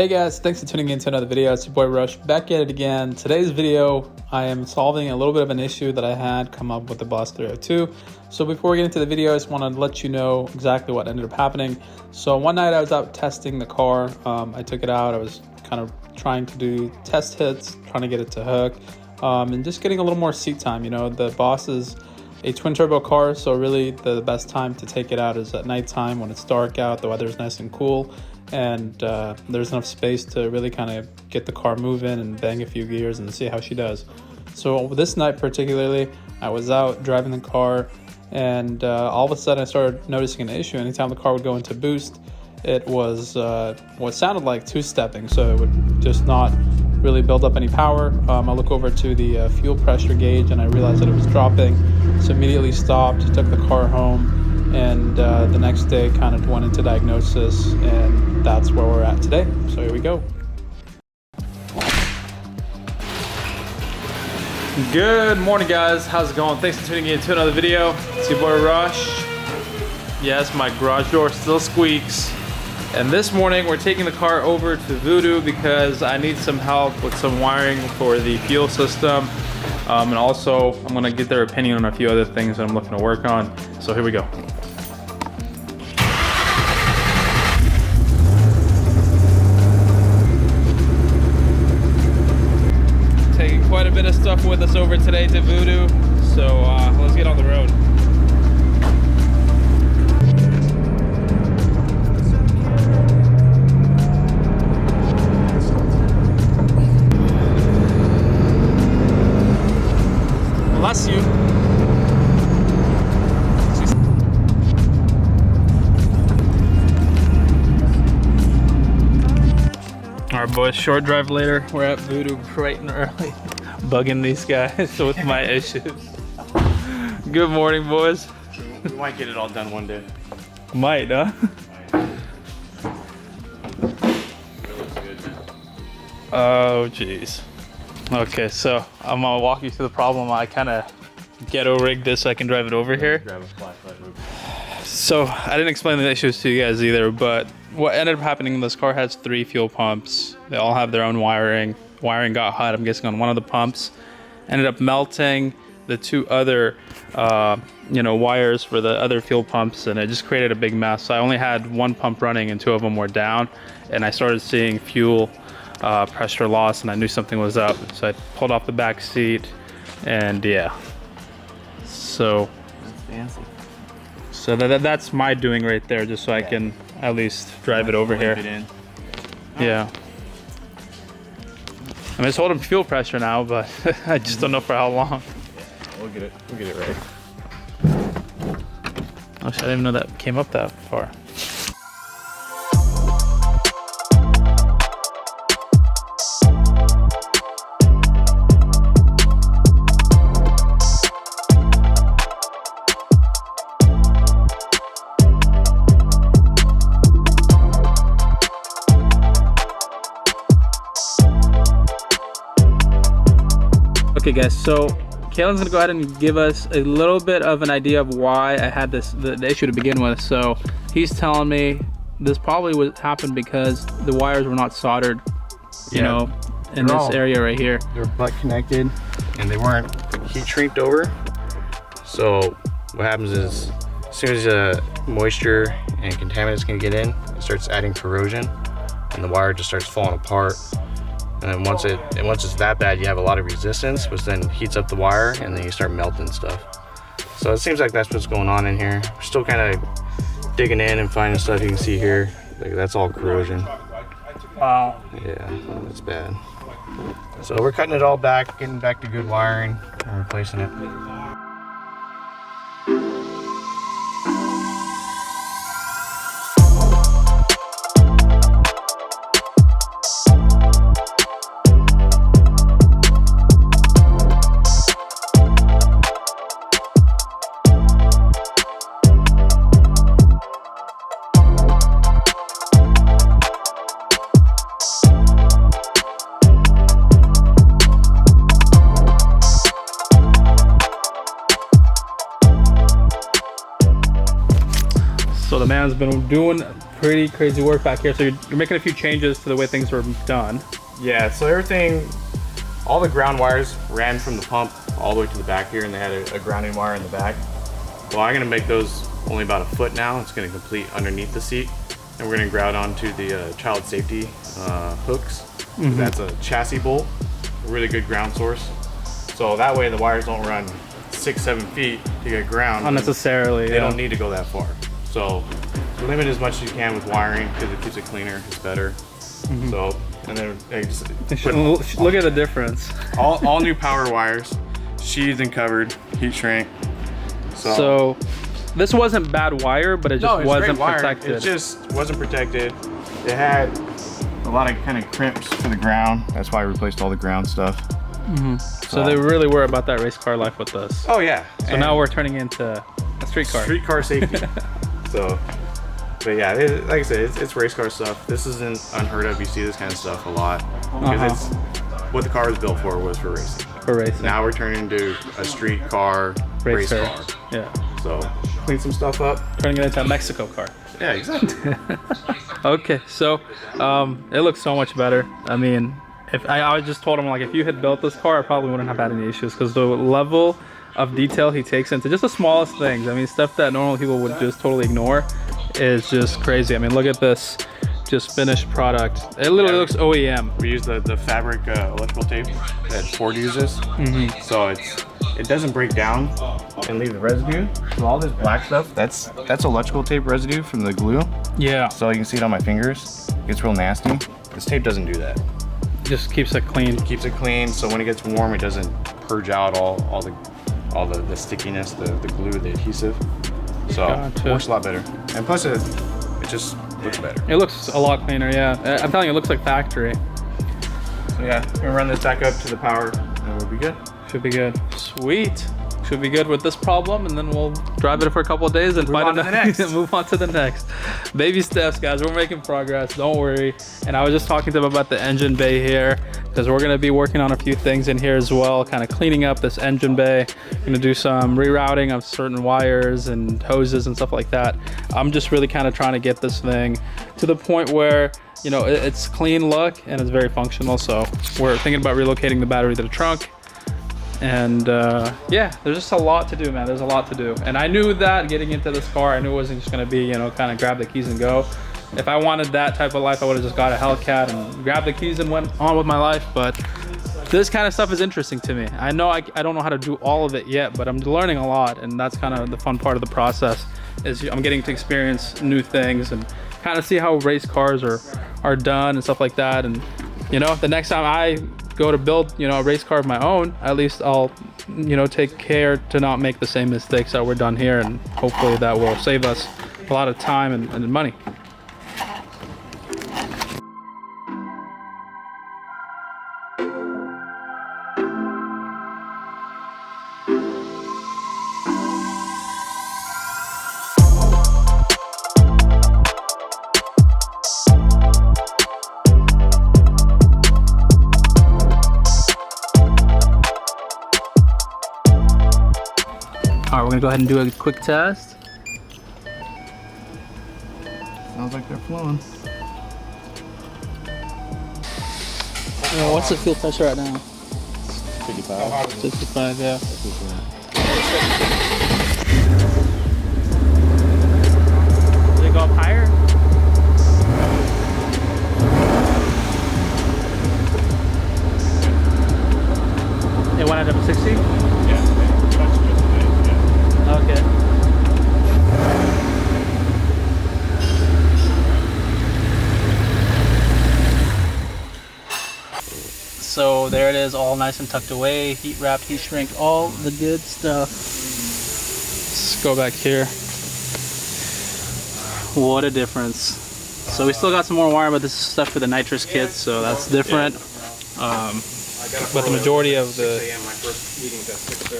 Hey guys, thanks for tuning in to another video. It's your boy Rush back at it again. Today's video, I am solving a little bit of an issue that I had come up with the Boss 302. So before we get into the video, I just want to let you know exactly what ended up happening. So one night I was out testing the car. I took it out. I was kind of trying to do test hits, trying to get it to hook, and just getting a little more seat time. You know, the Boss is a twin turbo car, so really the best time to take it out is at nighttime when it's dark out, the weather is nice and cool, and there's enough space to really kind of get the car moving and bang a few gears and see how she does. So this night particularly, I was out driving the car, and all of a sudden I started noticing an issue. Anytime the car would go into boost, it was what sounded like two-stepping, so it would just not really build up any power. I look over to the fuel pressure gauge and I realized that it was dropping, so immediately stopped, took the car home, and the next day kind of went into diagnosis, and that's where we're at today. So here we go. Good morning guys, how's it going? Thanks for tuning in to another video. It's your boy Rush. Yes, my garage door still squeaks. And this morning we're taking the car over to Voodoo because I need some help with some wiring for the fuel system. And also I'm gonna get their opinion on a few other things that I'm looking to work on. So here we go. Taking quite a bit of stuff with us over today to Voodoo. So let's get on the road. Bless you. All right, boys, short drive later. We're at Voodoo bright and early, bugging these guys with my issues. Good morning, boys. We might get it all done one day. Might, huh? It looks good, man. Oh, jeez. Okay, so I'm gonna walk you through the problem. I kind of ghetto rigged this so I can drive it over here. Grab a flashlight. So I didn't explain the issues to you guys either, but what ended up happening, this car has 3 fuel pumps. They all have their own wiring. Wiring got hot, I'm guessing, on one of the pumps. Ended up melting the 2 other wires for the other fuel pumps, and it just created a big mess. So I only had 1 pump running and 2 of them were down, and I started seeing fuel pressure loss, and I knew something was up. So I pulled off the back seat, and yeah. So That's fancy. So that's my doing right there, just so I can at least drive it over here. It in. Yeah. I mean, it's holding fuel pressure now, but I just don't know for how long. We'll get it right. Actually, I didn't even know that came up that far. Okay guys, so Kalen's gonna go ahead and give us a little bit of an idea of why I had the issue to begin with. So he's telling me this probably would happen because the wires were not soldered, you know, in this area right here. They're butt connected and they weren't heat shrinked over. So what happens is as soon as moisture and contaminants can get in, it starts adding corrosion and the wire just starts falling apart. And then once it's that bad, you have a lot of resistance, which then heats up the wire, and then you start melting stuff. So it seems like that's what's going on in here. We're still kind of digging in and finding stuff. You can see here, like, that's all corrosion. Wow. Yeah, that's bad. So we're cutting it all back, getting back to good wiring, and replacing it. So the man's been doing pretty crazy work back here. So you're making a few changes to the way things were done. Yeah, so everything, all the ground wires ran from the pump all the way to the back here, and they had a grounding wire in the back. Well, I'm gonna make those only about a foot now. It's gonna complete underneath the seat, and we're gonna grout onto the child safety hooks. That's a chassis bolt, a really good ground source. So that way the wires don't run 6-7 feet to get ground. Unnecessarily, They don't need to go that far. So limit as much as you can with wiring because it keeps it cleaner, it's better. So, and then look at the difference. all new power wires, sheathed and covered, heat shrink. So this wasn't bad wire, but it just wasn't protected. It just wasn't protected. It had a lot of kind of crimps to the ground. That's why I replaced all the ground stuff. So they really were about that race car life with us. Oh yeah. So now we're turning into a street car. Street car safety. So, but yeah, like I said, it's race car stuff. This isn't unheard of. You see this kind of stuff a lot because it's what the car was built for, was for racing. For racing. Now we're turning into a street car race car. Yeah. So clean some stuff up. Turning it into a Mexico car. Yeah, exactly. Okay, so it looks so much better. I mean, if I just told him, like, if you had built this car, I probably wouldn't have had any issues, because the level of detail he takes into just the smallest things, I mean, stuff that normal people would just totally ignore, is just crazy. I mean, look at this just finished product. It literally looks OEM. We use the fabric electrical tape that Ford uses, so it doesn't break down and leave the residue. So all this black stuff, that's electrical tape residue from the glue. Yeah. So you can see it on my fingers. It gets real nasty. This tape doesn't do that. Just keeps it clean. Keeps it clean, so when it gets warm, it doesn't purge out all the stickiness, the glue, the adhesive. So it works a lot better. And plus it just looks better. It looks a lot cleaner, yeah. I'm telling you, it looks like factory. So yeah, we're gonna run this back up to the power and we'll be good. Should be good. Sweet. Should be good with this problem, and then we'll drive it for a couple of days and move on to the next. Move on to the next. Baby steps, guys. We're making progress. Don't worry. And I was just talking to them about the engine bay here, because we're going to be working on a few things in here as well, kind of cleaning up this engine bay. We're going to do some rerouting of certain wires and hoses and stuff like that. I'm just really kind of trying to get this thing to the point where, you know, it's clean look and it's very functional. So we're thinking about relocating the battery to the trunk. And yeah, there's just a lot to do, man. There's a lot to do. And I knew that getting into this car, I knew it wasn't just gonna be, you know, kind of grab the keys and go. If I wanted that type of life, I would have just got a Hellcat and grabbed the keys and went on with my life. But this kind of stuff is interesting to me. I know I don't know how to do all of it yet, but I'm learning a lot, and that's kind of the fun part of the process, is I'm getting to experience new things and kind of see how race cars are done and stuff like that. And you know, the next time I go to build, you know, a race car of my own, at least I'll, you know, take care to not make the same mistakes that were done here, and hopefully that will save us a lot of time and money. All right, we're gonna go ahead and do a quick test. Sounds like they're flowing. What's the fuel pressure right now? 55. 65, yeah. Did it go up higher? It went up to 60? Okay. So there it is, all nice and tucked away, heat wrapped, heat shrink, all the good stuff. Let's go back here. What a difference. So we still got some more wire, but this is stuff for the nitrous kits, so that's different. But the majority of the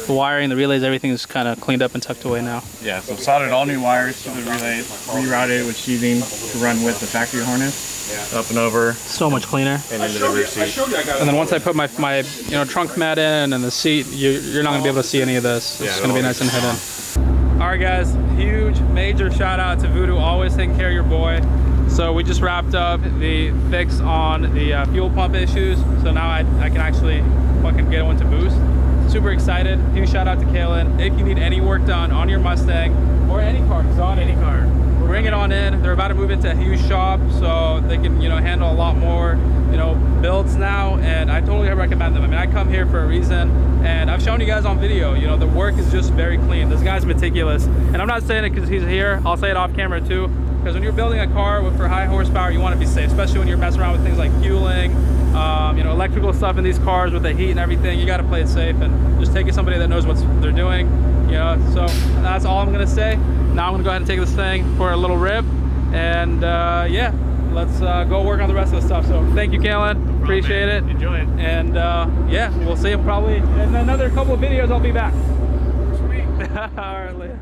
wiring, the relays, everything is kind of cleaned up and tucked away now. Yeah, so soldered all new wires to the relays, rerouted with sheathing to run with the factory harness, up and over. So much cleaner. And into the rear seat. And then once I put my you know, trunk mat in and the seat, you're not gonna be able to see any of this. It's gonna be nice and hidden. All right, guys, huge, major shout out to Voodoo, always taking care of your boy. So we just wrapped up the fix on the fuel pump issues. So now I can actually fucking get one to boost. Super excited. Huge shout out to Kalen. If you need any work done on your Mustang or any car, any car, bring it on in. They're about to move into a huge shop, so they can, you know, handle a lot more, you know, builds now, and I totally recommend them. I mean, I come here for a reason, and I've shown you guys on video, you know, the work is just very clean. This guy's meticulous, and I'm not saying it because he's here. I'll say it off camera too, because when you're building a car for high horsepower, you want to be safe, especially when you're messing around with things like fueling, you know, electrical stuff in these cars with the heat and everything. You got to play it safe and just take it somebody that knows what they're doing, you know. So that's all I'm gonna say. Now I'm gonna go ahead and take this thing for a little rip, and yeah, let's go work on the rest of the stuff. So thank you, Kalen. No, appreciate it. Enjoy it. And yeah, we'll see you probably in another couple of videos. I'll be back. Sweet. All right, later.